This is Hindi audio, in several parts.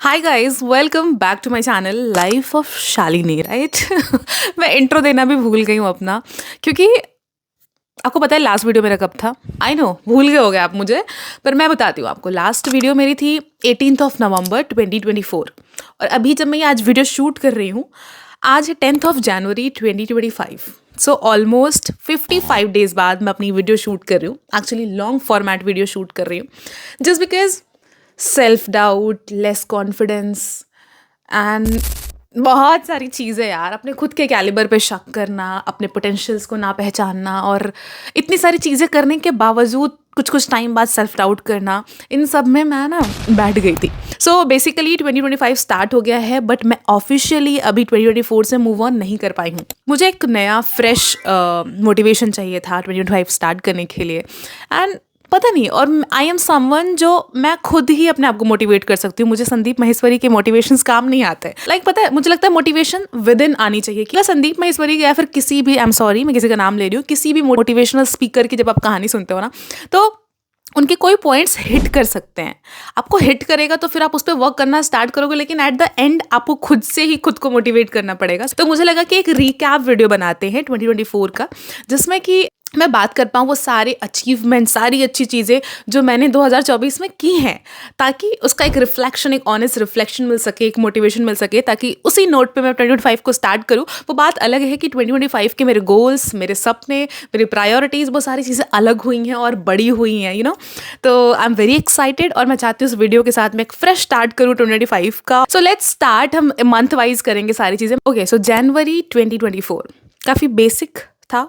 Hi guys, welcome back to my channel life of Shalini, right. मैं इंट्रो देना भी भूल गई हूँ अपना, क्योंकि आपको पता है लास्ट वीडियो मेरा कब था। आई नो भूल गए होगे आप मुझे, पर मैं बताती हूँ आपको। लास्ट वीडियो मेरी थी 18th ऑफ नवंबर 2024, और अभी जब मैं ये आज वीडियो शूट कर रही हूँ, आज है 10th of January 2025। So almost 55 days बाद मैं अपनी वीडियो शूट कर रही हूँ। Actually long format video shoot कर रही हूँ, just because self doubt, less confidence and बहुत सारी चीज़ें यार। अपने खुद के कैलिबर पे शक करना, अपने पोटेंशियल्स को ना पहचानना, और इतनी सारी चीज़ें करने के बावजूद कुछ कुछ टाइम बाद सेल्फ डाउट करना, इन सब में मैं ना बैठ गई थी। सो बेसिकली 2025 स्टार्ट हो गया है, बट मैं ऑफिशियली अभी 2024 से मूव ऑन नहीं कर पाई हूँ। मुझे एक नया फ्रेश मोटिवेशन चाहिए था 2025 स्टार्ट करने के लिए। एंड पता नहीं, और आई एम समवन जो मैं खुद ही अपने आप को मोटिवेट कर सकती हूँ। मुझे संदीप महेश्वरी के मोटिवेशंस काम नहीं आते। लाइक पता है, मुझे लगता है मोटिवेशन विद इन आनी चाहिए। कि संदीप महेश्वरी या फिर किसी भी, आई एम सॉरी मैं किसी का नाम ले रही हूँ, किसी भी मोटिवेशनल स्पीकर की जब आप कहानी सुनते हो ना, तो उनके कोई पॉइंट्स हिट कर सकते हैं। आपको हिट करेगा तो फिर आप उस पर वर्क करना स्टार्ट करोगे, लेकिन एट द एंड आपको खुद से ही खुद को मोटिवेट करना पड़ेगा। तो मुझे लगा कि एक रिकैप वीडियो बनाते हैं 2024 का, जिसमें कि मैं बात कर पाऊँ वो सारे अचीवमेंट, सारी अच्छी चीज़ें जो मैंने 2024 में की हैं, ताकि उसका एक रिफ्लेक्शन, एक ऑनेस्ट रिफ्लेक्शन मिल सके, एक मोटिवेशन मिल सके, ताकि उसी नोट पे मैं 2025 को स्टार्ट करूँ। वो बात अलग है कि 2025 के मेरे गोल्स, मेरे सपने, मेरी प्रायोरिटीज़, वो सारी चीज़ें अलग हुई हैं और बड़ी हुई हैं, तो आई एम वेरी एक्साइटेड, और मैं चाहती हूँ उस वीडियो के साथ मैं एक फ्रेश स्टार्ट करूँ 2025 का। So let's start. हम मंथ वाइज करेंगे सारी चीज़ें। ओके, सो जनवरी 2024 काफ़ी बेसिक था,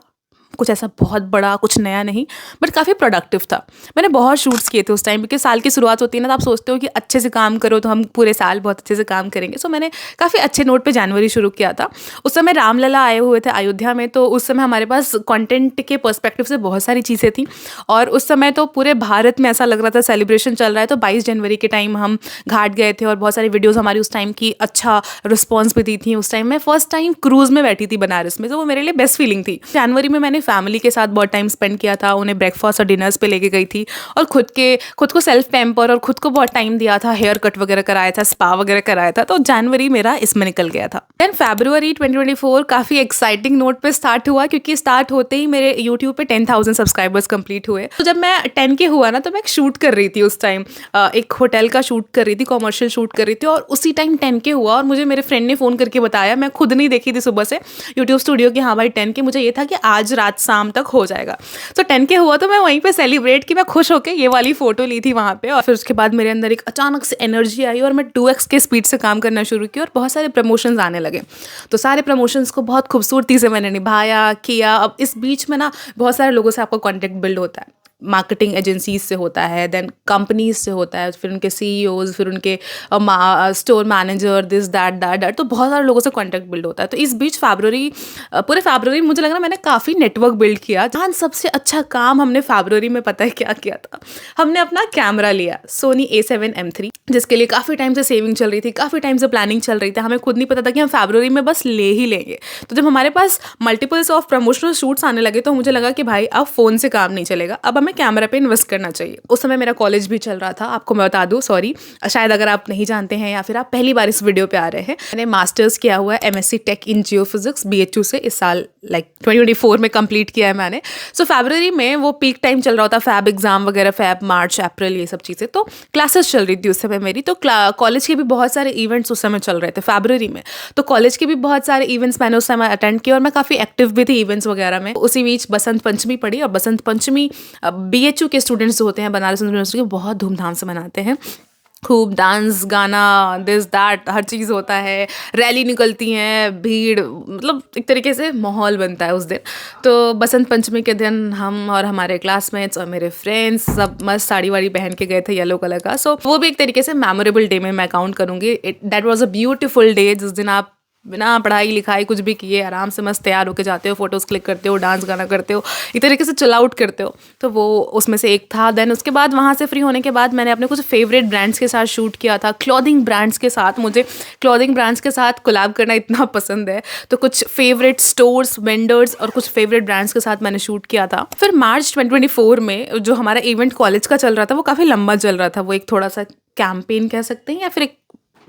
कुछ ऐसा बहुत बड़ा, कुछ नया नहीं, बट काफ़ी प्रोडक्टिव था। मैंने बहुत शूट्स किए थे उस टाइम, क्योंकि साल की शुरुआत होती है ना, तो आप सोचते हो कि अच्छे से काम करो तो हम पूरे साल बहुत अच्छे से काम करेंगे। सो मैंने काफ़ी अच्छे नोट पे जनवरी शुरू किया था। उस समय रामलला आए हुए थे अयोध्या में, तो उस समय हमारे पास कंटेंट के पर्सपेक्टिव से बहुत सारी चीज़ें थी, और उस समय तो पूरे भारत में ऐसा लग रहा था सेलिब्रेशन चल रहा है। तो 22 जनवरी के टाइम हम घाट गए थे, और बहुत सारी वीडियोज़ हमारी उस टाइम की अच्छा रिस्पॉन्स भी दी थी। उस टाइम मैं फर्स्ट टाइम क्रूज़ में बैठी थी बनारस में, तो वो मेरे लिए बेस्ट फीलिंग थी। जनवरी में मैंने फैमिली के साथ बहुत टाइम स्पेंड किया था, उन्हें ब्रेकफास्ट और डिनर्स पे लेके गई थी, और खुद को सेल्फ पैम्पर और खुद को बहुत टाइम दिया था। हेयर कट वगैरह कराया था, स्पा वगैरह कराया था। तो जनवरी मेरा इसमें निकल गया था। देन फरवरी 2024 काफ़ी एक्साइटिंग नोट पे स्टार्ट हुआ, क्योंकि स्टार्ट होते ही मेरे यूट्यूब पे 10,000 सब्सक्राइबर्स कंप्लीट हुए। तो जब मैं 10 के हुआ ना, तो मैं एक शूट कर रही थी उस टाइम, एक होटल का शूट कर रही थी, कॉमर्शियल शूट कर रही थी, और उसी टाइम 10 के हुआ, और मुझे मेरे फ्रेंड ने फ़ोन करके बताया। मैं खुद नहीं देखी थी सुबह से यूट्यूब स्टूडियो कि हाँ भाई 10 के, मुझे ये था कि आज रात शाम तक हो जाएगा। तो 10 के हुआ, तो मैं वहीं पे सेलिब्रेट की, मैं खुश होकर ये वाली फ़ोटो ली थी वहाँ पे। और फिर उसके बाद मेरे अंदर एक अचानक से एनर्जी आई, और मैं 2x के स्पीड से काम करना शुरू किया, और बहुत सारे प्रमोशंस आने लगे। तो सारे प्रमोशंस को बहुत खूबसूरती से मैंने निभाया, किया। अब इस बीच में ना बहुत सारे लोगों से आपका कॉन्टेक्ट बिल्ड होता है। मार्केटिंग एजेंसीज से होता है, देन कंपनीज से होता है, फिर उनके सीईओज, फिर उनके store manager, this that that, तो बहुत सारे लोगों से कांटेक्ट बिल्ड होता है। तो इस बीच पूरे फरवरी मुझे लग रहा मैंने काफ़ी नेटवर्क बिल्ड किया। जहाँ सबसे अच्छा काम हमने फरवरी में पता है क्या किया था? हमने अपना कैमरा लिया, सोनी A7M3, जिसके लिए काफ़ी टाइम से सेविंग चल रही थी, काफ़ी टाइम से प्लानिंग चल रही थी। हमें खुद नहीं पता था कि हम फरवरी में बस ले ही लेंगे। तो जब हमारे पास मल्टीपल्स ऑफ प्रमोशनल शूट्स आने लगे, तो मुझे लगा कि भाई अब फ़ोन से काम नहीं चलेगा, अब हमें कैमरा पे इन्वेस्ट करना चाहिए। उस समय मेरा कॉलेज भी चल रहा था। आपको मैं बता दूं, सॉरी शायद अगर आप नहीं जानते हैं या फिर आप पहली बार इस वीडियो पे आ रहे हैं, मैंने मास्टर्स किया हुआ है MSc टेक इन जियोफिजिक्स BHU से, इस साल लाइक 2024 में कंप्लीट किया है मैंने। सो फरवरी में वो पीक टाइम चल रहा होता, फैब एग्जाम वगैरह, फैब, मार्च, अप्रैल, ये सब चीज़ें। तो क्लासेस चल रही थी उस समय मेरी, तो कॉलेज के भी बहुत सारे इवेंट्स उस समय चल रहे थे फरवरी में। तो कॉलेज के भी बहुत सारे इवेंट्स मैंने उस समय अटेंड किए, और मैं काफ़ी एक्टिव भी थी इवेंट्स वगैरह में। उसी बीच बसंत पंचमी पड़ी, और बसंत पंचमी BHU के स्टूडेंट्स जो होते हैं बनारस यूनिवर्सिटी के, बहुत धूमधाम से मनाते हैं। खूब डांस, गाना, दिस दैट, हर चीज़ होता है, रैली निकलती हैं, भीड़, मतलब एक तरीके से माहौल बनता है उस दिन। तो बसंत पंचमी के दिन हम और हमारे क्लासमेट्स और मेरे फ्रेंड्स सब मस्त साड़ी वाड़ी पहन के गए थे येलो कलर का। सो वो भी एक तरीके से मेमोरेबल डे में मैं काउंट करूँगी। That was a beautiful day, जिस दिन आप बिना पढ़ाई लिखाई कुछ भी किए आराम से मस्त तैयार होके जाते हो, फोटोज़ क्लिक करते हो, डांस गाना करते हो, एक तरीके से चिल आउट करते हो। तो वो उसमें से एक था। देन उसके बाद वहाँ से फ्री होने के बाद मैंने अपने कुछ फेवरेट ब्रांड्स के साथ शूट किया था, क्लॉथिंग ब्रांड्स के साथ। मुझे क्लॉथिंग ब्रांड्स के साथ कोलैब करना इतना पसंद है, तो कुछ फेवरेट स्टोर्स, वेंडर्स और कुछ फेवरेट ब्रांड्स के साथ मैंने शूट किया था। फिर मार्च 2024 में जो हमारा इवेंट कॉलेज का चल रहा था, वो काफ़ी लंबा चल रहा था। वो एक थोड़ा सा कैंपेन कह सकते हैं, या फिर एक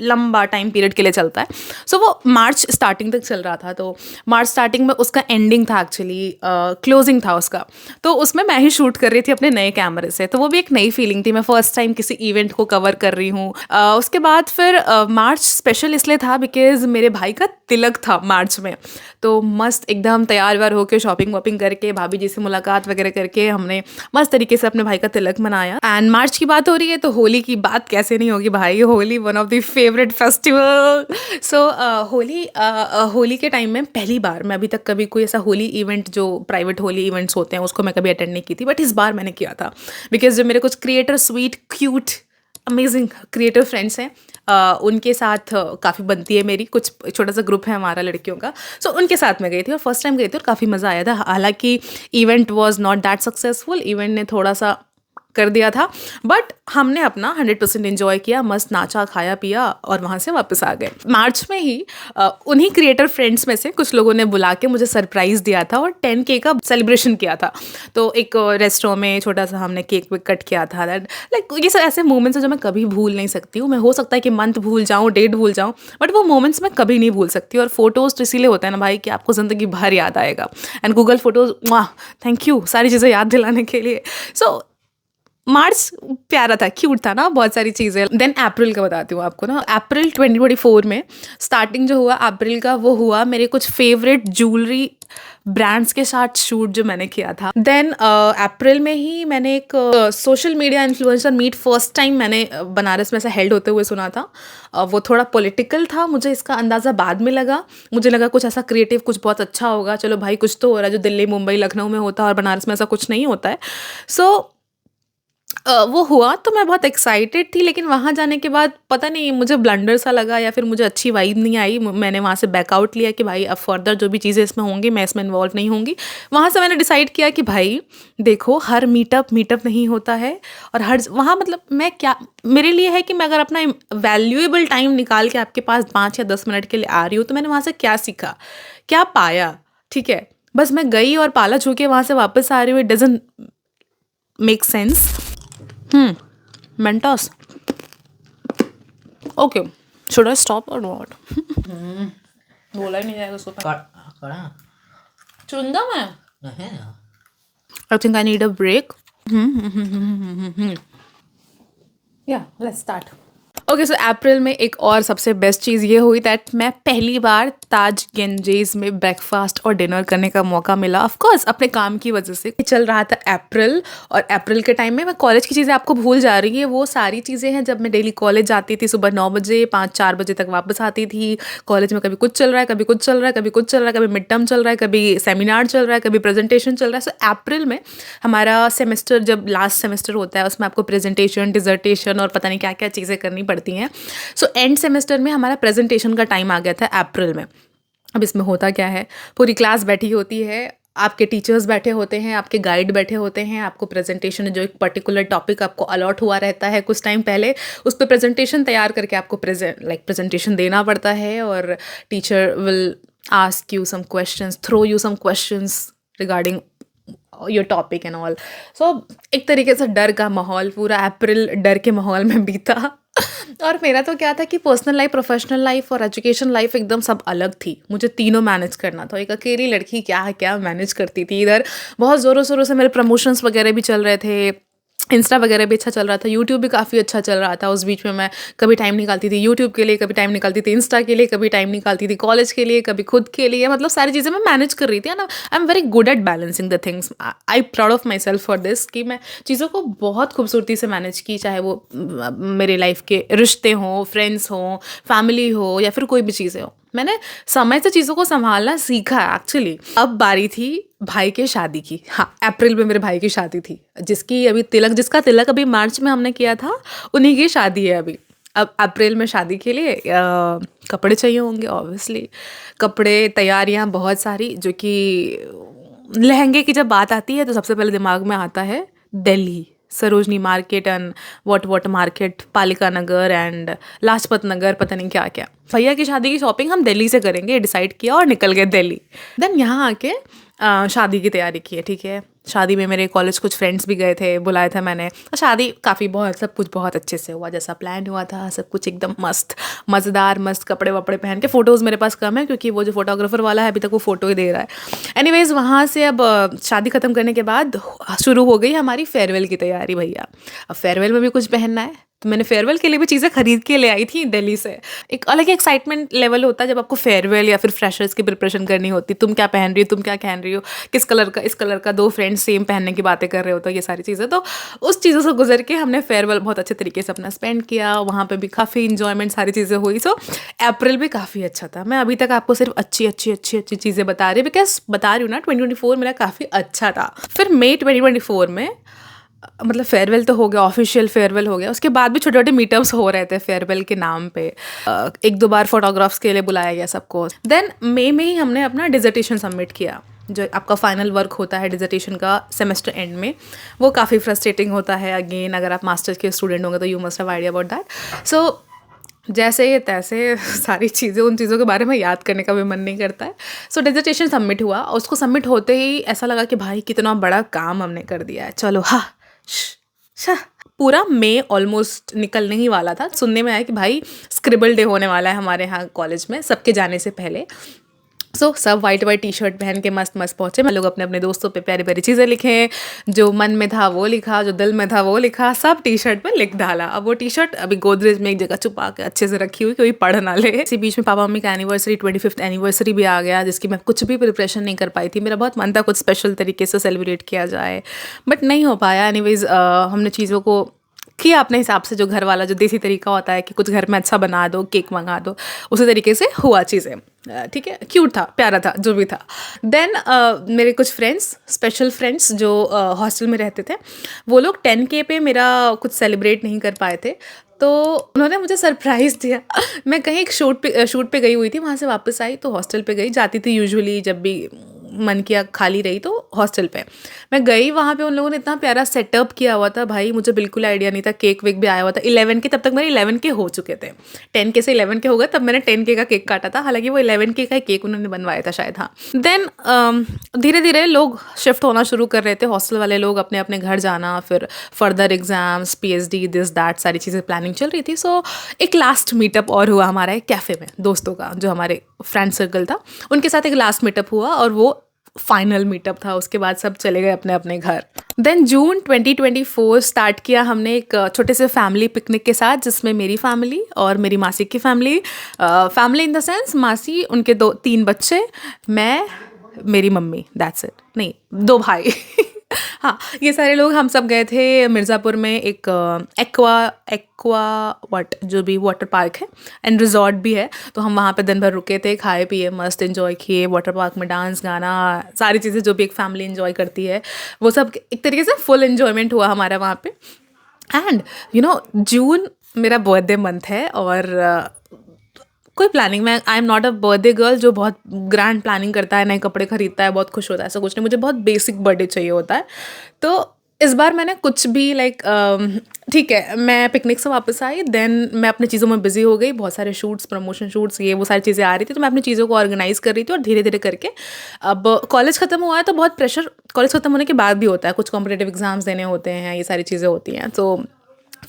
लंबा टाइम पीरियड के लिए चलता है। सो वो मार्च स्टार्टिंग तक चल रहा था, तो मार्च स्टार्टिंग में उसका एंडिंग था एक्चुअली, क्लोजिंग था उसका। तो उसमें मैं ही शूट कर रही थी अपने नए कैमरे से, तो वो भी एक नई फीलिंग थी, मैं फर्स्ट टाइम किसी इवेंट को कवर कर रही हूँ। उसके बाद फिर मार्च स्पेशल इसलिए था बिकॉज मेरे भाई का तिलक था मार्च में। तो मस्त एकदम तैयार व्यार होकर शॉपिंग वॉपिंग करके भाभी जी से मुलाकात वगैरह करके हमने मस्त तरीके से अपने भाई का तिलक मनाया। एंड मार्च की बात हो रही है तो होली की बात कैसे नहीं होगी भाई, Holi one of the favourite festival. So Holi के टाइम में पहली बार मैं अभी तक कभी कोई ऐसा होली इवेंट जो प्राइवेट होली इवेंट्स होते हैं उसको मैं कभी अटेंड नहीं की थी, बट इस बार मैंने किया था बिकॉज जो मेरे कुछ creator sweet cute amazing creative friends हैं, उनके साथ काफ़ी बनती है मेरी, कुछ छोटा सा ग्रुप है हमारा लड़कियों का। सो उनके साथ मैं गई थी और फर्स्ट टाइम गई थी और काफ़ी मज़ा आया था। हालांकि event was not that successful, event ने थोड़ा सा कर दिया था, बट हमने अपना 100% एंजॉय किया, मस्त नाचा खाया पिया और वहाँ से वापस आ गए। मार्च में ही उन्हीं क्रिएटर फ्रेंड्स में से कुछ लोगों ने बुला के मुझे सरप्राइज़ दिया था और 10K का सेलिब्रेशन किया था। तो एक रेस्टोरेंट में छोटा सा हमने केक वेक कट किया था। दैट लाइक ये सब ऐसे मोमेंट्स हैं जो मैं कभी भूल नहीं सकती हूँ। मैं हो सकता है कि मंथ भूल जाऊँ, डेट भूल जाऊँ, बट वो मोमेंट्स मैं कभी नहीं भूल सकती। और फोटोज़ तो इसीलिए होता है ना भाई कि आपको ज़िंदगी भर याद आएगा। एंड गूगल फोटोज़, वाह थैंक यू सारी चीज़ें याद दिलाने के लिए। सो मार्च प्यारा था, क्यूट था ना, बहुत सारी चीज़ें। देन अप्रैल का बताती हूँ आपको ना। अप्रैल 2024 में स्टार्टिंग जो हुआ अप्रैल का, वो हुआ मेरे कुछ फेवरेट ज्वेलरी ब्रांड्स के साथ शूट जो मैंने किया था। देन अप्रैल में ही मैंने एक social media influencer meet first time मैंने बनारस में से हेल्ड होते हुए सुना था। वो थोड़ा पॉलिटिकल था, मुझे इसका अंदाज़ा बाद में लगा। मुझे लगा कुछ ऐसा क्रिएटिव, कुछ बहुत अच्छा होगा, चलो भाई कुछ तो हो रहा है जो दिल्ली मुंबई लखनऊ में होता है और बनारस में ऐसा कुछ नहीं होता है। सो वो हुआ तो मैं बहुत एक्साइटेड थी, लेकिन वहाँ जाने के बाद पता नहीं मुझे ब्लंडर सा लगा या फिर मुझे अच्छी वाइब नहीं आई। मैंने वहाँ से बैकआउट लिया कि भाई अब फर्दर जो भी चीज़ें इसमें होंगी मैं इसमें इन्वॉल्व नहीं होंगी। वहाँ से मैंने डिसाइड किया कि भाई देखो हर मीटअप नहीं होता है, और हर वहाँ मतलब मैं क्या, मेरे लिए है कि मैं अगर अपना वैल्यूएबल टाइम निकाल के आपके पास 5 या 10 मिनट के लिए आ रही हूँ तो मैंने वहाँ से क्या सीखा, क्या पाया, ठीक है। बस मैं गई और पाला छू के वहाँ से वापस आ रही हूँ, it doesn't make sense. Mentos. Okay. Should I stop or what? बोला ही नहीं जाएगा उसको। चुंदा मैं। I think I need a break. Yeah, let's start. Okay, so April में एक और सबसे बेस्ट चीज़ ये हुई दैट मैं पहली बार ताज गंजेस में ब्रेकफास्ट और डिनर करने का मौका मिला। ऑफ कोर्स अपने काम की वजह से चल रहा था अप्रैल, और अप्रैल के टाइम में मैं कॉलेज की चीज़ें आपको भूल जा रही है। वो सारी चीज़ें हैं जब मैं डेली कॉलेज जाती थी, सुबह 9 बजे 5-4 बजे तक वापस आती थी। कॉलेज में कभी कुछ चल रहा है, कभी कुछ चल रहा है, कभी कुछ चल रहा है, कभी मिड टर्म चल रहा है, कभी सेमिनार चल रहा है, कभी प्रेजेंटेशन चल रहा है। सो अप्रैल में हमारा सेमेस्टर जब लास्ट सेमेस्टर होता है उसमें आपको प्रेजेंटेशन, डिजर्टेशन और पता नहीं क्या क्या चीज़ें करनी पड़ती हैं। सो एंड सेमेस्टर में हमारा प्रेजेंटेशन का टाइम आ गया था अप्रैल में। अब इसमें होता क्या है, पूरी क्लास बैठी होती है, आपके टीचर्स बैठे होते हैं, आपके गाइड बैठे होते हैं, आपको प्रेजेंटेशन जो एक पर्टिकुलर टॉपिक आपको अलॉट हुआ रहता है कुछ टाइम पहले, उस पर प्रेजेंटेशन तैयार करके आपको प्रेजेंटेशन देना पड़ता है। और teacher will ask you some questions, throw you some questions regarding your topic and all. So एक तरीके से डर का माहौल, पूरा अप्रैल डर के माहौल में बीता। और मेरा तो क्या था कि पर्सनल लाइफ, प्रोफेशनल लाइफ और एजुकेशन लाइफ एकदम सब अलग थी। मुझे तीनों मैनेज करना था। एक अकेली लड़की क्या क्या मैनेज करती थी। इधर बहुत ज़ोरों शोरों से मेरे प्रमोशंस वगैरह भी चल रहे थे, इंस्टा वगैरह भी अच्छा चल रहा था, यूट्यूब भी काफ़ी अच्छा चल रहा था। उस बीच में मैं कभी टाइम निकालती थी यूट्यूब के लिए, कभी टाइम निकालती थी इंस्टा के लिए, कभी टाइम निकालती थी कॉलेज के लिए, कभी खुद के लिए। मतलब सारी चीज़ें मैं मैनेज कर रही थी ना। I am very good at balancing the things. I proud of my self for this कि मैं चीज़ों को बहुत खूबसूरती से मैनेज की, चाहे वो मेरे लाइफ के रिश्ते हों, फ्रेंड्स हों, फैमिली हो या फिर कोई भी चीज़ें हो। मैंने समय से चीज़ों को संभालना सीखा एक्चुअली। अब बारी थी भाई के शादी की। हाँ, अप्रैल में मेरे भाई की शादी थी, जिसका तिलक अभी मार्च में हमने किया था, उन्हीं की शादी है अभी। अब अप्रैल में शादी के लिए कपड़े चाहिए होंगे ऑब्वियसली, कपड़े, तैयारियां बहुत सारी। जो कि लहंगे की जब बात आती है तो सबसे पहले दिमाग में आता है Delhi, Sarojini market and what market, पालिका नगर एंड लाजपत नगर, पता नहीं क्या क्या। भैया की शादी की शॉपिंग हम दिल्ली से करेंगे डिसाइड किया और निकल गए दिल्ली। देन यहाँ आके शादी की तैयारी की है, ठीक है। शादी में मेरे कॉलेज कुछ फ्रेंड्स भी गए थे, बुलाया था मैंने। और शादी काफ़ी बहुत सब कुछ बहुत अच्छे से हुआ, जैसा प्लान हुआ था, सब कुछ एकदम मस्त, मज़ेदार, मस्त कपड़े वपड़े पहन के। फ़ोटोज़ मेरे पास कम है क्योंकि वो जो फ़ोटोग्राफ़र वाला है अभी तक वो फ़ोटो ही दे रहा है। एनीवेज़ वहाँ से अब शादी ख़त्म करने के बाद शुरू हो गई हमारी फेयरवेल की तैयारी भैया। अब फेयरवेल में भी कुछ पहनना है, तो मैंने फेयरवेल के लिए भी चीज़ें खरीद के ले आई थी दिल्ली से। एक अलग ही एक्साइटमेंट लेवल होता है जब आपको फेयरवेल या फिर फ्रेशर्स की प्रिपरेशन करनी होती। तुम क्या पहन रही हो, तुम क्या पहन रही हो, किस कलर का, इस कलर का, 2 फ्रेंड्स सेम पहनने की बातें कर रहे हो, तो ये सारी चीज़ें। तो उस चीज़ों से गुजर के हमने फेयरवेल बहुत अच्छे तरीके से अपना स्पेंड किया। वहाँ पे भी काफ़ी इंजॉयमेंट सारी चीज़ें हुई। सो अप्रैल भी काफ़ी अच्छा था। मैं अभी तक आपको सिर्फ अच्छी अच्छी अच्छी अच्छी चीज़ें बता रही हूँ, बिकॉज बता रही हूँ ना 2024 मेरा काफ़ी अच्छा था। फिर मई 2024 में मतलब फेयरवेल तो हो गया, ऑफिशियल फेयरवेल हो गया। उसके बाद भी छोटे छोटे मीटअप्स हो रहे थे फेयरवेल के नाम पे। एक दो बार फोटोग्राफ्स के लिए बुलाया गया सबको। देन मई में ही हमने अपना डिजर्टेशन सबमिट किया, जो आपका फाइनल वर्क होता है डिजर्टेशन का सेमेस्टर एंड में। वो काफ़ी फ्रस्ट्रेटिंग होता है। अगेन अगर आप मास्टर्स के स्टूडेंट होंगे तो you must have idea about that. So जैसे ये तैसे सारी चीज़ें, उन चीज़ों के बारे में याद करने का भी मन नहीं करता है। सो डिजर्टेशन सबमिट हुआ और उसको सबमिट होते ही ऐसा लगा कि भाई कितना बड़ा काम हमने कर दिया है, चलो हाँ पूरा मई ऑलमोस्ट निकलने ही वाला था। सुनने में आया कि भाई स्क्रिबल डे होने वाला है हमारे यहाँ कॉलेज में सबके जाने से पहले। सो सब वाइट वाइट टी शर्ट पहन के मस्त मस्त पहुँचे। मैं लोग अपने अपने दोस्तों पे प्यारी प्यारी चीज़ें लिखे, जो मन में था वो लिखा, जो दिल में था वो लिखा, सब टी शर्ट पे लिख डाला। अब वो टी शर्ट अभी गोदरेज में एक जगह छुपा के अच्छे से रखी हुई, कोई पढ़ ना ले। इसी बीच में पापा मम्मी का एनिवर्सरी 25th एनिवर्सरी भी आ गया, जिसकी मैं कुछ भी प्रिपरेशन नहीं कर पाई थी। मेरा बहुत मन था कुछ स्पेशल तरीके से सेलिब्रेट किया जाए, बट नहीं हो पाया। एनीवेज हमने चीज़ों को किया अपने हिसाब से, जो घर वाला जो देसी तरीका होता है कि कुछ घर में अच्छा बना दो, केक मंगा दो, उसी तरीके से हुआ चीज़ें। ठीक है, क्यूट था, प्यारा था, जो भी था। देन मेरे कुछ फ्रेंड्स, स्पेशल फ्रेंड्स जो हॉस्टल में रहते थे, वो लोग 10K पे मेरा कुछ सेलिब्रेट नहीं कर पाए थे, तो उन्होंने मुझे सरप्राइज़ दिया। मैं कहीं एक शूट पे गई हुई थी, वहाँ से वापस आई तो हॉस्टल पे गई, जाती थी यूजुअली जब भी मन किया खाली रही तो हॉस्टल पे मैं गई। वहाँ पे उन लोगों ने इतना प्यारा सेटअप किया हुआ था भाई, मुझे बिल्कुल आइडिया नहीं था। केक वेक भी आया हुआ था 11K, तब तक मेरे 11K हो चुके थे। 10K से 11K हो गए तब मैंने 10K का केक काटा था, हालांकि वो 11K का केक उन्होंने बनवाया था शायद। हाँ, देन धीरे धीरे लोग शिफ्ट होना शुरू कर रहे थे, हॉस्टल वाले लोग अपने अपने घर जाना, फिर further exams, PhD, this that सारी चीज़ें प्लानिंग चल रही थी। सो एक लास्ट मीटअप और हुआ हमारा एक कैफ़े में दोस्तों का, जो हमारे फ्रेंड सर्कल था उनके साथ एक लास्ट मीटअप हुआ और वो फाइनल मीटअप था। उसके बाद सब चले गए अपने अपने घर। देन जून 2024 स्टार्ट किया हमने एक छोटे से फैमिली पिकनिक के साथ, जिसमें मेरी फैमिली और मेरी मासी की family, family in the sense मासी, उनके 3 बच्चे, मैं, मेरी मम्मी, दैट्स इट, नहीं 2 भाई। हाँ, ये सारे लोग हम सब गए थे मिर्ज़ापुर में एक एक्वा वाट जो भी वाटर पार्क है एंड रिजॉर्ट भी है, तो हम वहाँ पे दिन भर रुके थे, खाए पिए, मस्त एंजॉय किए। वाटर पार्क में डांस गाना सारी चीज़ें जो भी एक फैमिली एंजॉय करती है, वो सब एक तरीके से फुल एंजॉयमेंट हुआ हमारा वहाँ पे। एंड जून मेरा बर्थडे मंथ है और कोई प्लानिंग, मैं I am not a birthday girl जो बहुत ग्रैंड प्लानिंग करता है, नए कपड़े खरीदता है, बहुत खुश होता है, ऐसा कुछ नहीं। मुझे बहुत बेसिक बर्थडे चाहिए होता है। तो इस बार मैंने कुछ भी ठीक है, मैं पिकनिक से वापस आई, देन मैं अपनी चीज़ों में बिजी हो गई। बहुत सारे शूट्स, प्रमोशन शूट्स, ये वो सारी चीज़ें आ रही थी, तो मैं अपनी चीज़ों को ऑर्गेनाइज कर रही थी और धीरे धीरे करके अब कॉलेज ख़त्म हुआ है तो बहुत प्रेशर कॉलेज ख़त्म होने के बाद भी होता है, कुछ कॉम्पिटेटिव एग्जाम्स देने होते हैं, ये सारी चीज़ें होती हैं। तो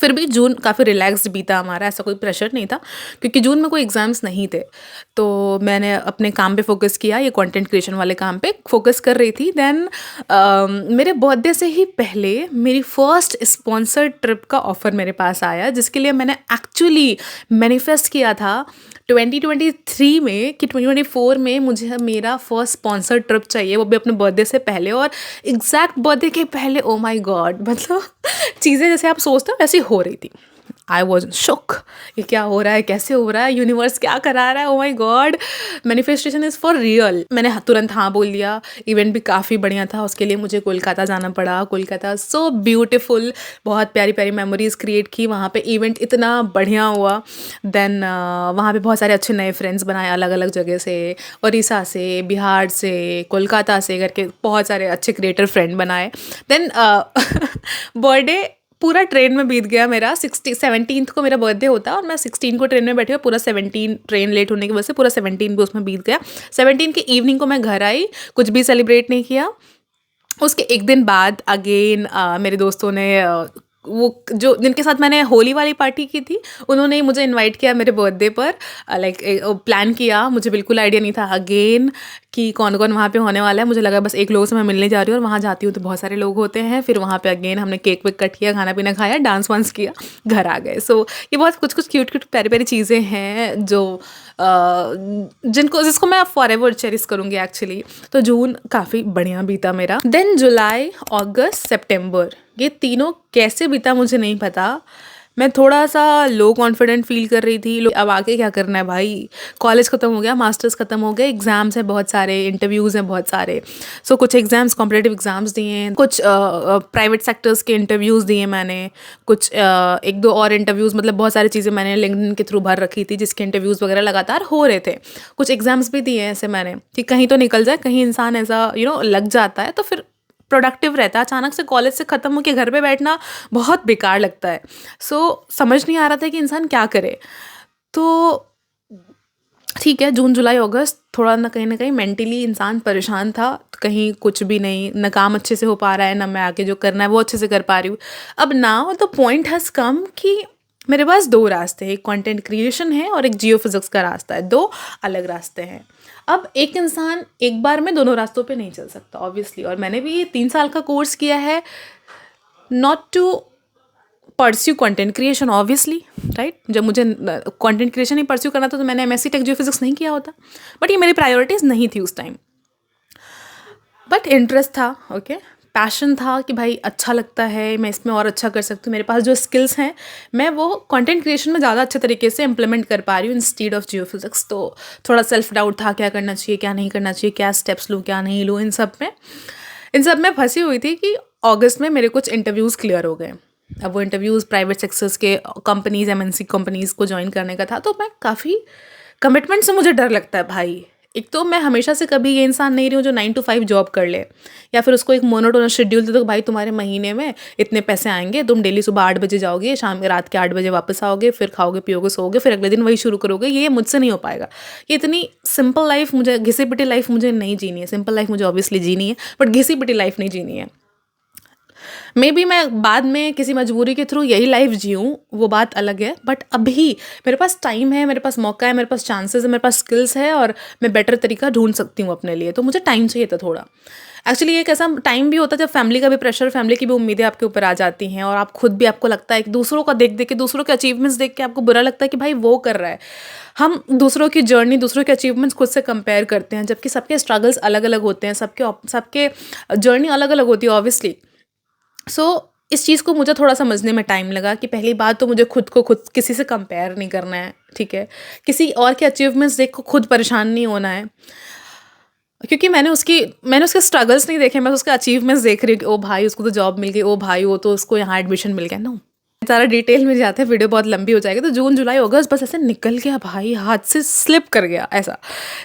फिर भी जून काफ़ी रिलैक्स्ड बीता हमारा, ऐसा कोई प्रेशर नहीं था क्योंकि जून में कोई एग्ज़ाम्स नहीं थे। तो मैंने अपने काम पे फोकस किया, ये कंटेंट क्रिएशन वाले काम पे फोकस कर रही थी। देन मेरे बर्थडे से ही पहले मेरी फर्स्ट स्पॉन्सर्ड ट्रिप का ऑफ़र मेरे पास आया, जिसके लिए मैंने एक्चुअली मैनिफेस्ट किया था 2023 में कि 2024 में मुझे मेरा फर्स्ट स्पॉन्सर्ड ट्रिप चाहिए, वो भी अपने बर्थडे से पहले और एग्जैक्ट बर्थडे के पहले। ओ माय गॉड, मतलब चीज़ें जैसे आप सोचते हो वैसी हो रही थी। आई वॉज शॉक, ये क्या हो रहा है, कैसे हो रहा है, यूनिवर्स क्या करा रहा है, oh my god, manifestation is for real. मैंने तुरंत हाँ बोल दिया। इवेंट भी काफ़ी बढ़िया था, उसके लिए मुझे कोलकाता जाना पड़ा। कोलकाता सो ब्यूटीफुल, बहुत प्यारी प्यारी मेमोरीज़ क्रिएट की वहाँ पे, इवेंट इतना बढ़िया हुआ। देन वहाँ पे बहुत सारे अच्छे नए फ्रेंड्स बनाए अलग अलग जगह से, उड़ीसा से, बिहार से, कोलकाता से करके बहुत सारे अच्छे क्रिएटर फ्रेंड बनाए। देन बर्थडे पूरा ट्रेन में बीत गया मेरा। 17th को मेरा बर्थडे होता है और मैं 16 को ट्रेन में बैठी हूँ। पूरा 17 ट्रेन लेट होने की वजह से पूरा 17 भी उसमें बीत गया। 17 की इवनिंग को मैं घर आई, कुछ भी सेलिब्रेट नहीं किया। उसके 1 दिन बाद अगेन मेरे दोस्तों ने वो जो जिनके साथ मैंने होली वाली पार्टी की थी, उन्होंने ही मुझे इनवाइट किया मेरे बर्थडे पर। लाइक प्लान किया, मुझे बिल्कुल आइडिया नहीं था अगेन कि कौन-कौन वहाँ पे होने वाला है। मुझे लगा बस एक लोगों से मैं मिलने जा रही हूँ और वहाँ जाती हूँ तो बहुत सारे लोग होते हैं। फिर वहाँ पे अगेन हमने केक वेक कट किया, खाना-पीना खाया, डांस-वांस किया, घर आ गए। सो ये बहुत कुछ-कुछ क्यूट-क्यूट प्यारी-प्यारी चीज़ें हैं जो जिसको मैं फॉरएवर चेरिश करूँगी एक्चुअली। तो जून काफ़ी बढ़िया बीता मेरा। देन जुलाई, अगस्त, सितंबर, ये तीनों कैसे बीता मुझे नहीं पता। मैं थोड़ा-सा लो कॉन्फिडेंट फ़ील कर रही थी। लो अब आगे क्या करना है भाई? कॉलेज ख़त्म हो गया, मास्टर्स ख़त्म हो गए, एग्ज़ाम्स हैं बहुत सारे, इंटरव्यूज़ हैं बहुत सारे। सो कुछ एग्ज़ाम्स कॉम्पिटिटिव एग्ज़ाम्स दिए हैं, कुछ प्राइवेट सेक्टर्स के इंटरव्यूज़ दिए मैंने, कुछ 1-2 और इंटरव्यूज़, मतलब बहुत सारी चीज़ें मैंने लिंक्डइन के थ्रू भर रखी थी जिसके इंटरव्यूज़ वगैरह लगातार हो रहे थे। कुछ एग्ज़ाम्स भी दिए हैं ऐसे मैंने कि कहीं तो निकल जाए, कहीं इंसान ऐसा लग जाता है तो फिर प्रोडक्टिव रहता है। अचानक से कॉलेज से ख़त्म होके घर पे बैठना बहुत बेकार लगता है। सो समझ नहीं आ रहा था कि इंसान क्या करे। तो ठीक है, जून, जुलाई, अगस्त थोड़ा ना कहीं मेंटली इंसान परेशान था। कहीं कुछ भी नहीं, ना काम अच्छे से हो पा रहा है, ना मैं आगे जो करना है वो अच्छे से कर पा रही हूँ। अब now the point has come कि मेरे पास 2 रास्ते हैं, एक कंटेंट क्रिएशन है और एक जियोफिज़िक्स का रास्ता है, 2 अलग रास्ते हैं। अब एक इंसान एक बार में दोनों रास्तों पे नहीं चल सकता ऑब्वियसली, और मैंने भी ये 3 साल का कोर्स किया है not to pursue content creation obviously, right. जब मुझे कंटेंट क्रिएशन ही परस्यू करना था तो मैंने एमएससी टेक जियोफिजिक्स नहीं किया होता, बट ये मेरी प्रायोरिटीज़ नहीं थी उस टाइम। बट इंटरेस्ट था, ओके, पैशन था कि भाई अच्छा लगता है, मैं इसमें और अच्छा कर सकती हूँ, मेरे पास जो स्किल्स हैं मैं वो कंटेंट क्रिएशन में ज़्यादा अच्छे तरीके से इंप्लीमेंट कर पा रही हूँ इंस्टीड ऑफ जियोफिजिक्स। तो थोड़ा सेल्फ डाउट था, क्या करना चाहिए क्या नहीं करना चाहिए, क्या स्टेप्स लूँ क्या नहीं लूँ, इन सब में फंसी हुई थी कि अगस्त में मेरे कुछ इंटरव्यूज़ क्लियर हो गए। अब वो इंटरव्यूज़ प्राइवेट सेक्टर्स के कंपनीज़, एमएनसी कंपनीज़ को ज्वाइन करने का था। तो मैं काफ़ी कमिटमेंट से मुझे डर लगता है भाई। एक तो मैं हमेशा से कभी ये इंसान नहीं रही हूँ जो 9 to 5 जॉब कर ले, या फिर उसको एक मोनोटोनस शेड्यूल दे दो, भाई तुम्हारे महीने में इतने पैसे आएंगे, तुम डेली सुबह 8 बजे जाओगे, शाम के रात के 8 बजे वापस आओगे, फिर खाओगे पियोगे सोओगे, फिर अगले दिन वही शुरू करोगे। ये मुझसे नहीं हो पाएगा। ये इतनी सिंपल लाइफ, मुझे घिसी पिटी लाइफ मुझे नहीं जीनी है। सिंपल लाइफ मुझे ऑब्वियसली जीनी है, बट घिसी पिटी लाइफ नहीं जीनी है। मे बी मैं बाद में किसी मजबूरी के थ्रू यही लाइफ जीऊँ, वो बात अलग है, बट अभी मेरे पास टाइम है, मेरे पास मौका है, मेरे पास चांसेस है, मेरे पास स्किल्स है और मैं बेटर तरीका ढूंढ सकती हूँ अपने लिए। तो मुझे टाइम चाहिए था थोड़ा। एक्चुअली एक ऐसा टाइम भी होता है जब फैमिली का भी प्रेशर, फैमिली की भी उम्मीदें आपके ऊपर आ जाती हैं और आप खुद भी, आपको लगता है कि दूसरों का देख देख के, दूसरों के अचीवमेंट्स देख के आपको बुरा लगता है कि भाई वो कर रहा है। हम दूसरों की जर्नी, दूसरों के अचीवमेंट्स खुद से कंपेयर करते हैं, जबकि सबके स्ट्रगल्स अलग अलग होते हैं, सबके जर्नी अलग अलग होती है ऑब्वियसली। सो इस चीज़ को मुझे थोड़ा समझने में टाइम लगा कि पहली बात तो मुझे खुद को खुद किसी से कंपेयर नहीं करना है, ठीक है। किसी और के अचीवमेंट्स देख को खुद परेशान नहीं होना है, क्योंकि मैंने उसके स्ट्रगल्स नहीं देखे, मैं उसके अचीवमेंट्स देख रही हूँ कि ओ भाई उसको तो जॉब मिल गई, ओ भाई वो तो उसको यहाँ एडमिशन मिल गया। नो, सारा डिटेल में जाते हैं, वीडियो बहुत लंबी हो जाएगी। तो जून जुलाई अगस्त बस ऐसे निकल गया भाई, हाथ से स्लिप कर गया ऐसा,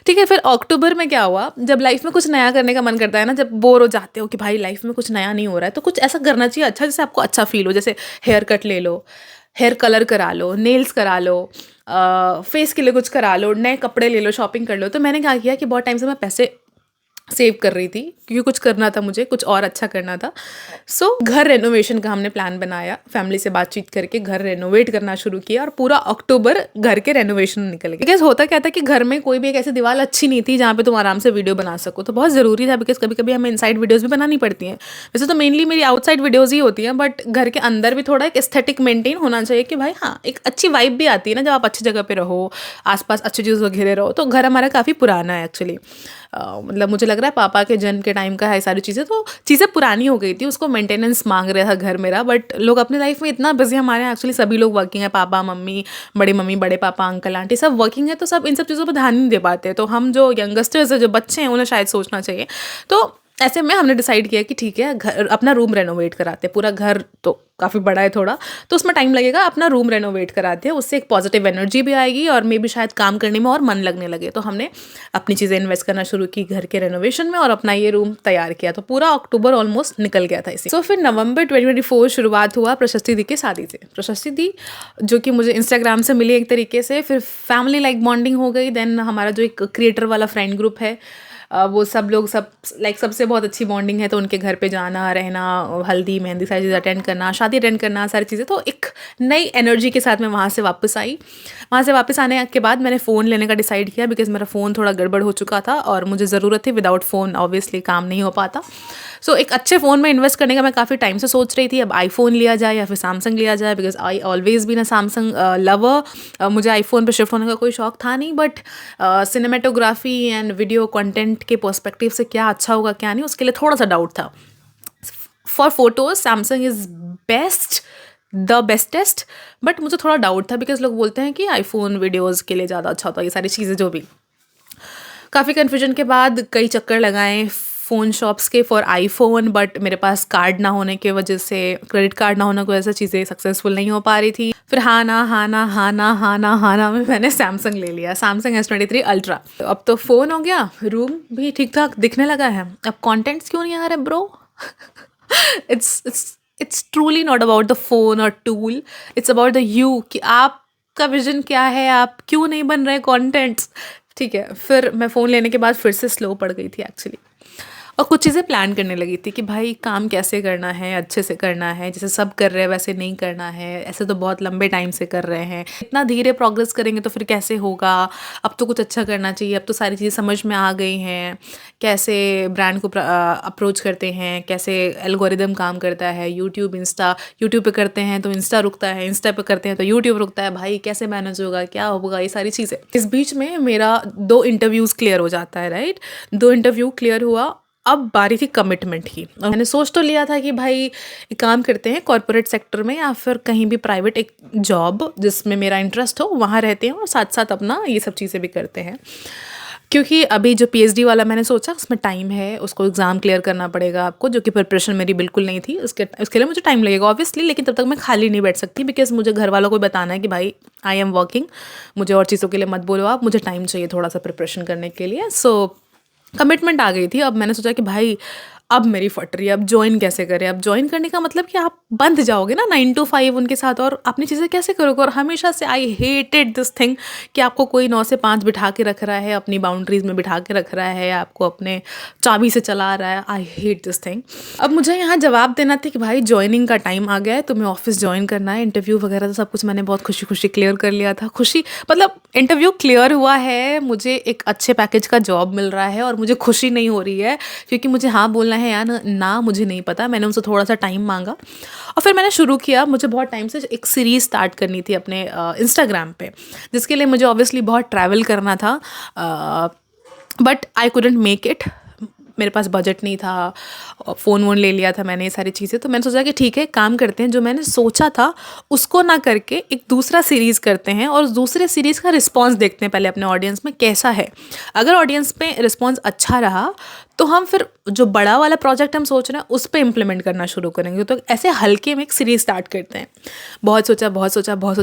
ठीक है। फिर अक्टूबर में क्या हुआ, जब लाइफ में कुछ नया करने का मन करता है ना, जब बोर हो जाते हो कि भाई लाइफ में कुछ नया नहीं हो रहा है, तो कुछ ऐसा करना चाहिए अच्छा, जैसे आपको अच्छा फील हो। जैसे हेयर कट ले लो, हेयर कलर करा लो, नेल्स करा लो, फेस के लिए कुछ करा लो, नए कपड़े ले लो, शॉपिंग कर लो। तो मैंने क्या किया कि बहुत टाइम से मैं पैसे सेव कर रही थी क्योंकि कुछ करना था, मुझे कुछ और अच्छा करना था। सो घर रेनोवेशन का हमने प्लान बनाया, फैमिली से बातचीत करके घर रेनोवेट करना शुरू किया और पूरा अक्टूबर घर के रेनोवेशन निकल गया। बिकॉज होता क्या था कि घर में कोई भी एक ऐसी दीवार अच्छी नहीं थी जहाँ पे तुम आराम से वीडियो बना सको, तो बहुत ज़रूरी था। बिकॉज कभी कभी हमें इनसाइड वीडियोज़ भी बनानी पड़ती हैं। वैसे तो मेनली मेरी आउटसाइड वीडियोज़ ही होती हैं, बट घर के अंदर भी थोड़ा एक एस्थेटिक मेंटेन होना चाहिए कि भाई हाँ, एक अच्छी वाइब भी आती है ना जब आप अच्छी जगह पे रहो, आसपास अच्छी चीज़ों से घिरे रहो। तो घर हमारा काफ़ी पुराना है एक्चुअली, मतलब मुझे लग रहा है पापा के जन्म के टाइम का है सारी चीज़ें, तो चीज़ें पुरानी हो गई थी, उसको मेंटेनेंस मांग रहा था घर मेरा। बट लोग अपने लाइफ में इतना बिजी, हमारे यहाँ एक्चुअली सभी लोग वर्किंग है, पापा मम्मी, बड़े पापा, अंकल आंटी सब वर्किंग है, तो सब इन सब चीज़ों पर ध्यान नहीं दे पाते। तो हम जो यंगस्टर्स है, जो बच्चे हैं, उन्हें शायद सोचना चाहिए। तो ऐसे में हमने डिसाइड किया कि ठीक है, घर अपना रूम रेनोवेट कराते हैं। पूरा घर तो काफ़ी बड़ा है थोड़ा, तो उसमें टाइम लगेगा, अपना रूम रेनोवेट कराते हैं, उससे एक पॉजिटिव एनर्जी भी आएगी और मे भी शायद काम करने में और मन लगने लगे। तो हमने अपनी चीज़ें इन्वेस्ट करना शुरू की घर के रेनोवेशन में और अपना ये रूम तैयार किया। तो पूरा अक्टूबर ऑलमोस्ट निकल गया था इसी। तो फिर नवंबर 2024 शुरुआत हुआ प्रशस्ति दी की शादी से। प्रशस्ति दी जो कि मुझे इंस्टाग्राम से मिली एक तरीके से, फिर फैमिली लाइक बॉन्डिंग हो गई। देन हमारा जो एक क्रिएटर वाला फ्रेंड ग्रुप है, वो सब लोग सब लाइक सबसे बहुत अच्छी बॉन्डिंग है, तो उनके घर पे जाना, रहना, हल्दी मेहंदी सारी चीज़ें अटेंड करना, शादी अटेंड करना, सारी चीज़ें। तो एक नई एनर्जी के साथ मैं वहाँ से वापस आई। वहाँ से वापस आने के बाद मैंने फ़ोन लेने का डिसाइड किया, बिकॉज़ मेरा फ़ोन थोड़ा गड़बड़ हो चुका था और मुझे ज़रूरत थी, विदाउट फ़ोन ऑब्वियसली काम नहीं हो पाता। सो एक अच्छे फ़ोन में इन्वेस्ट करने का मैं काफ़ी टाइम से सोच रही थी, अब आईफ़ोन लिया जाए या फिर सैमसंग लिया जाए, because I always been a Samsung lover. मुझे आईफ़ोन पे शिफ्ट होने का कोई शौक था नहीं, but cinematography and video content के पर्सपेक्टिव से क्या अच्छा होगा क्या नहीं, उसके लिए थोड़ा सा डाउट था। For photos Samsung is best, the bestest, but मुझे थोड़ा डाउट था, बिकॉज लोग बोलते हैं कि आईफोन वीडियोज़ के लिए ज़्यादा अच्छा होता है, ये सारी चीज़ें जो भी। काफ़ी कन्फ्यूजन के बाद कई चक्कर लगाए फ़ोन शॉप्स के फॉर आईफोन, बट मेरे पास कार्ड ना होने की वजह से, क्रेडिट कार्ड ना होने की वजह से चीज़ें सक्सेसफुल नहीं हो पा रही थी। फिर हाँ ना में मैंने सैमसंग ले लिया, सैमसंग S23 अल्ट्रा। अब तो फ़ोन हो गया, रूम भी ठीक ठाक दिखने लगा है, अब कॉन्टेंट्स क्यों नहीं आ रहे bro? It's truly not about the phone और tool, it's about the you, कि आपका विजन क्या है, आप क्यों नहीं बन रहे कंटेंट्स। ठीक है, फिर मैं फ़ोन लेने के बाद फिर से स्लो पड़ गई थी एक्चुअली, और कुछ चीज़ें प्लान करने लगी थी कि भाई काम कैसे करना है, अच्छे से करना है, जैसे सब कर रहे हैं वैसे नहीं करना है, ऐसे तो बहुत लंबे टाइम से कर रहे हैं, इतना धीरे प्रोग्रेस करेंगे तो फिर कैसे होगा, अब तो कुछ अच्छा करना चाहिए, अब तो सारी चीज़ें समझ में आ गई हैं, कैसे ब्रांड को अप्रोच करते हैं, कैसे एल्गोरिदम काम करता है, यूट्यूब इंस्टा, यूट्यूब पे करते हैं तो इंस्टा रुकता है, इंस्टा पे करते हैं तो यूट्यूब रुकता है, भाई कैसे मैनेज होगा, क्या होगा, ये सारी चीज़ें। इस बीच में मेरा 2 इंटरव्यूज़ क्लियर हो जाता है, राइट, 2 इंटरव्यू क्लियर हुआ। अब बारी थी कमिटमेंट की, और मैंने सोच तो लिया था कि भाई एक काम करते हैं, कॉर्पोरेट सेक्टर में या फिर कहीं भी प्राइवेट एक जॉब जिसमें मेरा इंटरेस्ट हो वहाँ रहते हैं, और साथ साथ अपना ये सब चीज़ें भी करते हैं। क्योंकि अभी जो PhD वाला मैंने सोचा उसमें टाइम है, उसको एग्ज़ाम क्लियर करना पड़ेगा आपको, जो कि प्रिपरेशन मेरी बिल्कुल नहीं थी, उसके लिए मुझे टाइम लगेगा ऑब्वियसली, लेकिन तब तक मैं खाली नहीं बैठ सकती, बिकॉज़ मुझे घर वालों को बताना है कि भाई आई एम वर्किंग, मुझे और चीज़ों के लिए मत बोलो आप, मुझे टाइम चाहिए थोड़ा सा प्रिपरेशन करने के लिए। सो कमिटमेंट आ गई थी। अब मैंने सोचा कि भाई अब मेरी फट रही है, अब जॉइन कैसे करें? अब जॉइन करने का मतलब कि आप बंध जाओगे ना 9 टू 5 उनके साथ, और अपनी चीज़ें कैसे करोगे? और हमेशा से आई हेटेड दिस थिंग कि आपको कोई 9 से 5 बिठा के रख रहा है, अपनी बाउंड्रीज़ में बिठा के रख रहा है, आपको अपने चाबी से चला रहा है। I hate this thing. अब मुझे यहाँ जवाब देना था कि भाई जॉइनिंग का टाइम आ गया है, तुम्हें ऑफिस जॉइन करना है, इंटरव्यू वगैरह तो सब कुछ मैंने बहुत खुशी खुशी क्लियर कर लिया था। खुशी मतलब इंटरव्यू क्लियर हुआ है, मुझे एक अच्छे पैकेज का जॉब मिल रहा है, और मुझे खुशी नहीं हो रही है, क्योंकि मुझे हाँ बोलना है या ना मुझे नहीं पता। मैंने उनसे थोड़ा सा टाइम मांगा और फिर मैंने शुरू किया। मुझे बहुत टाइम से एक सीरीज़ स्टार्ट करनी थी अपने इंस्टाग्राम पे, जिसके लिए मुझे ऑब्वियसली बहुत ट्रैवल करना था, but I couldn't make it. मेरे पास बजट नहीं था, फ़ोन वोन ले लिया था मैंने, ये सारी चीज़ें। तो मैंने सोचा कि ठीक है, काम करते हैं, जो मैंने सोचा था उसको ना करके एक दूसरा सीरीज़ करते हैं, और उस दूसरे सीरीज़ का रिस्पॉन्स देखते हैं पहले अपने ऑडियंस में कैसा है। अगर ऑडियंस में रिस्पॉन्स अच्छा रहा तो हम फिर जो बड़ा वाला प्रोजेक्ट हम सोच रहे हैं उस पर इम्प्लीमेंट करना शुरू करेंगे। तो ऐसे हल्के में एक सीरीज़ स्टार्ट करते हैं। बहुत सोचा,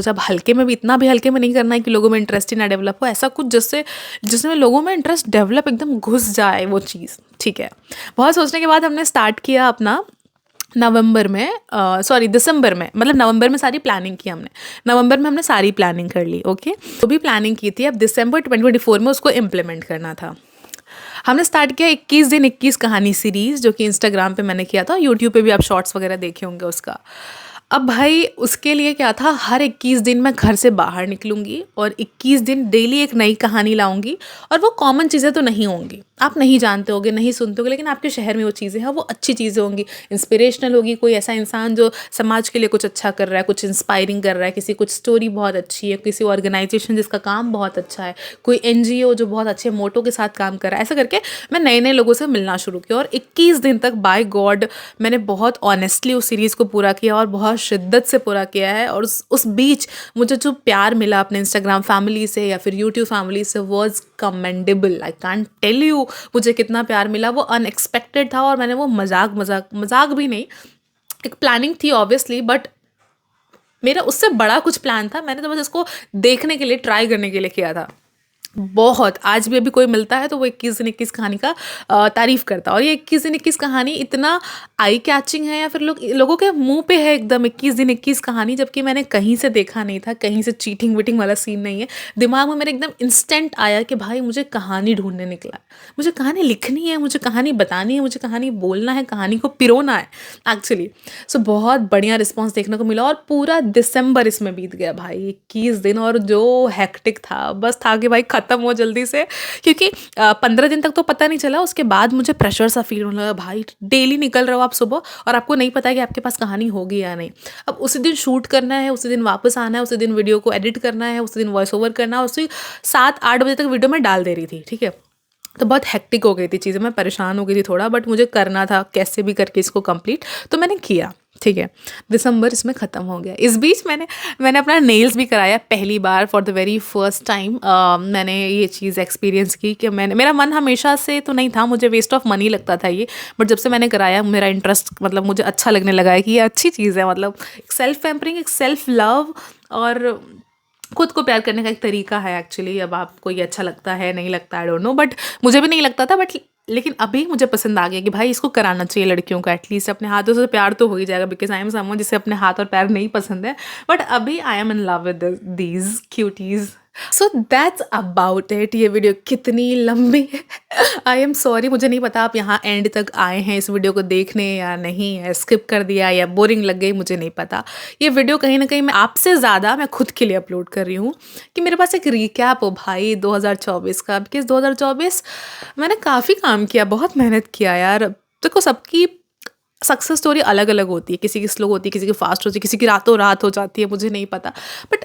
अब हल्के में भी, इतना भी हल्के में नहीं करना है कि लोगों में इंटरेस्ट ही ना डेवलप हो, ऐसा कुछ जिसमें लोगों में इंटरेस्ट डेवलप एकदम घुस जाए वो चीज़। ठीक है, बहुत सोचने के बाद हमने स्टार्ट किया अपना दिसंबर में, मतलब नवंबर में सारी प्लानिंग की हमने। नवंबर में हमने सारी प्लानिंग कर ली, ओके। तो भी प्लानिंग की थी, अब दिसंबर 2024 में उसको इम्प्लीमेंट करना था। हमने स्टार्ट किया 21 दिन 21 कहानी सीरीज़, जो कि इंस्टाग्राम पे मैंने किया था, यूट्यूब पे भी आप शॉर्ट्स वगैरह देखे होंगे उसका। अब भाई उसके लिए क्या था, हर 21 दिन मैं घर से बाहर निकलूँगी और 21 दिन डेली एक नई कहानी लाऊंगी, और वो कॉमन चीज़ें तो नहीं होंगी, आप नहीं जानते होगे, नहीं सुनते होगे, लेकिन आपके शहर में वो चीज़ें हैं, वो अच्छी चीज़ें होंगी, इंस्पिरेशनल होगी। कोई ऐसा इंसान जो समाज के लिए कुछ अच्छा कर रहा है, कुछ इंस्पायरिंग कर रहा है, किसी कुछ स्टोरी बहुत अच्छी है, किसी ऑर्गेनाइजेशन जिसका काम बहुत अच्छा है, कोई NGO जो बहुत अच्छे मोटो के साथ काम कर रहा है, ऐसा करके मैं नए नए लोगों से मिलना शुरू किया। और 21 दिन तक बाय गॉड मैंने बहुत ऑनेस्टली उस सीरीज़ को पूरा किया, और बहुत शिद्दत से पूरा किया है। और उस बीच मुझे जो प्यार मिला अपने इंस्टाग्राम फैमिली से या फिर यूट्यूब फैमिली से was commendable. I can't tell you मुझे कितना प्यार मिला, वो अनएक्सपेक्टेड था। और मैंने वो मजाक भी नहीं, एक प्लानिंग थी ऑब्वियसली, बट मेरा उससे बड़ा कुछ प्लान था। मैंने तो बस इसको देखने के लिए, ट्राई करने के लिए किया था। बहुत, आज भी अभी कोई मिलता है तो वो 21 दिन 21 कहानी का तारीफ़ करता है, और ये 21 दिन 21 कहानी इतना आई कैचिंग है, या फिर लोगों के मुँह पे है एकदम 21 दिन 21 कहानी, जबकि मैंने कहीं से देखा नहीं था, कहीं से चीटिंग-वीटिंग वाला सीन नहीं है। दिमाग में मेरे एकदम इंस्टेंट आया कि भाई मुझे कहानी ढूँढने निकला है। मुझे कहानी लिखनी है, मुझे कहानी बतानी है, मुझे कहानी बोलना है, कहानी को पिरोना है एक्चुअली। सो बहुत बढ़िया रिस्पॉन्स देखने को मिला, और पूरा दिसंबर इसमें बीत गया भाई, 21 दिन, और जो हेक्टिक था, बस था कि भाई ख़त्म हो जल्दी से, क्योंकि 15 दिन तक तो पता नहीं चला, उसके बाद मुझे प्रेशर सा फील होने लगा, भाई डेली निकल रहे हो आप सुबह और आपको नहीं पता है कि आपके पास कहानी होगी या नहीं। अब उसी दिन शूट करना है, उसी दिन वापस आना है, उसी दिन वीडियो को एडिट करना है, उसी दिन वॉइस ओवर करना है, उसी 7-8 बजे तक वीडियो मैं डाल दे रही थी, ठीक है। तो बहुत हेक्टिक हो गई थी चीज़ें, मैं परेशान हो गई थी थोड़ा, बट मुझे करना था कैसे भी करके इसको कंप्लीट, तो मैंने किया, ठीक है। दिसंबर इसमें ख़त्म हो गया। इस बीच मैंने अपना नेल्स भी कराया पहली बार, for the very first time. मैंने ये चीज़ एक्सपीरियंस की कि मेरा मन हमेशा से तो नहीं था, मुझे वेस्ट ऑफ मनी लगता था ये, बट जब से मैंने कराया मेरा इंटरेस्ट, मतलब मुझे अच्छा लगने लगा है कि ये अच्छी चीज़ है, मतलब एक सेल्फ पैम्परिंग, एक सेल्फ लव, और खुद को प्यार करने का एक तरीका है एक्चुअली। अब आपको ये अच्छा लगता है, नहीं लगता, आई डोंट नो, बट मुझे भी नहीं लगता था, बट लेकिन अभी मुझे पसंद आ गया कि भाई इसको कराना चाहिए लड़कियों को, एटलीस्ट अपने हाथों से प्यार तो हो ही जाएगा, बिकॉज आई एम समवन जिसे अपने हाथ और पैर नहीं पसंद है, बट अभी I am in love with these cuties. So that's about it. ये वीडियो कितनी लंबी है, आई एम सॉरी, मुझे नहीं पता आप यहाँ एंड तक आए हैं इस वीडियो को देखने या नहीं, या स्किप कर दिया या बोरिंग लग गई, मुझे नहीं पता। ये वीडियो कहीं ना कहीं मैं आपसे ज़्यादा मैं खुद के लिए अपलोड कर रही हूँ, कि मेरे पास एक रिकैप हो भाई 2024 का, बिकॉज 2024 मैंने काफ़ी काम किया, बहुत मेहनत किया यार। देखो, सबकी सक्सेस स्टोरी अलग अलग होती है, किसी की स्लो होती है, किसी की फास्ट होती है, किसी की रातों रात हो जाती है, मुझे नहीं पता, बट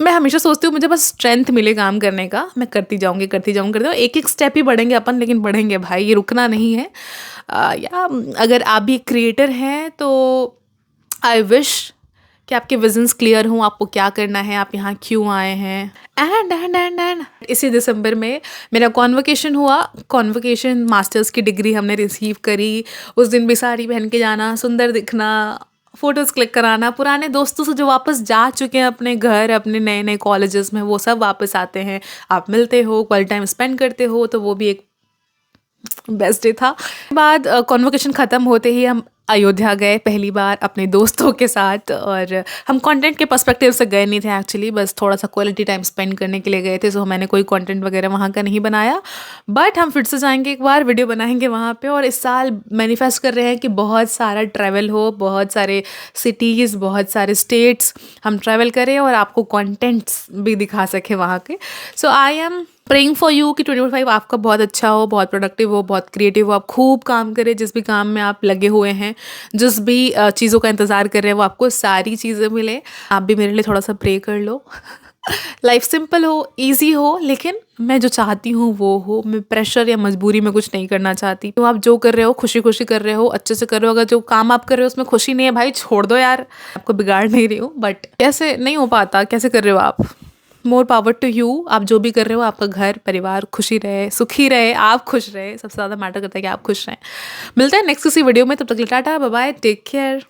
मैं हमेशा सोचती हूँ मुझे बस स्ट्रेंथ मिले काम करने का, मैं करती जाऊँगी करती जाऊँगी करती जाऊँ, एक एक स्टेप ही बढ़ेंगे अपन, लेकिन बढ़ेंगे भाई, ये रुकना नहीं है। या अगर आप भी क्रिएटर हैं तो आई विश कि आपके विजन्स क्लियर हों, आपको क्या करना है, आप यहाँ क्यों आए हैं। एंड इसी दिसंबर में मेरा कॉन्वोकेशन हुआ, कॉन्वोकेशन मास्टर्स की डिग्री हमने रिसीव करी। उस दिन भी साड़ी पहन के जाना, सुंदर दिखना, फ़ोटोज़ क्लिक कराना, पुराने दोस्तों से जो वापस जा चुके हैं अपने घर, अपने नए नए कॉलेजेस में, वो सब वापस आते हैं, आप मिलते हो, क्वालिटी टाइम स्पेंड करते हो, तो वो भी एक बेस्ट डे था। बाद कॉन्वोकेशन ख़त्म होते ही हम अयोध्या गए पहली बार अपने दोस्तों के साथ, और हम कंटेंट के पर्सपेक्टिव से गए नहीं थे एक्चुअली, बस थोड़ा सा क्वालिटी टाइम स्पेंड करने के लिए गए थे। सो मैंने कोई कंटेंट वगैरह वहाँ का नहीं बनाया, बट हम फिर से जाएंगे, एक बार वीडियो बनाएंगे वहाँ पे, और इस साल मैनिफेस्ट कर रहे हैं कि बहुत सारा ट्रैवल हो, बहुत सारे सिटीज़, बहुत सारे स्टेट्स हम ट्रैवल करें, और आपको कॉन्टेंट्स भी दिखा सकें वहाँ के। So I am praying for you कि 2025 आपका बहुत अच्छा हो, बहुत प्रोडक्टिव हो, बहुत क्रिएटिव हो, आप खूब काम करें, जिस भी काम में आप लगे हुए हैं, जिस भी चीज़ों का इंतज़ार कर रहे हैं, वो आपको सारी चीज़ें मिले। आप भी मेरे लिए थोड़ा सा प्रे कर लो। लाइफ सिंपल हो, इजी हो, लेकिन मैं जो चाहती हूँ वो हो, मैं प्रेशर या मजबूरी में कुछ नहीं करना चाहती। तो आप जो कर रहे हो खुशी खुशी कर रहे हो, अच्छे से कर रहे हो। अगर जो काम आप कर रहे हो उसमें खुशी नहीं है, भाई छोड़ दो यार, आपको बिगाड़ नहीं रही हूँ, बट कैसे नहीं हो पाता, कैसे कर रहे हो आप, मोर पावर टू यू। आप जो भी कर रहे हो, आपका घर परिवार खुशी रहे, सुखी रहे, आप खुश रहे, सबसे ज़्यादा मैटर करता है कि आप खुश रहें। मिलते हैं नेक्स्ट किसी वीडियो में, तब तक tata bye bye, take care.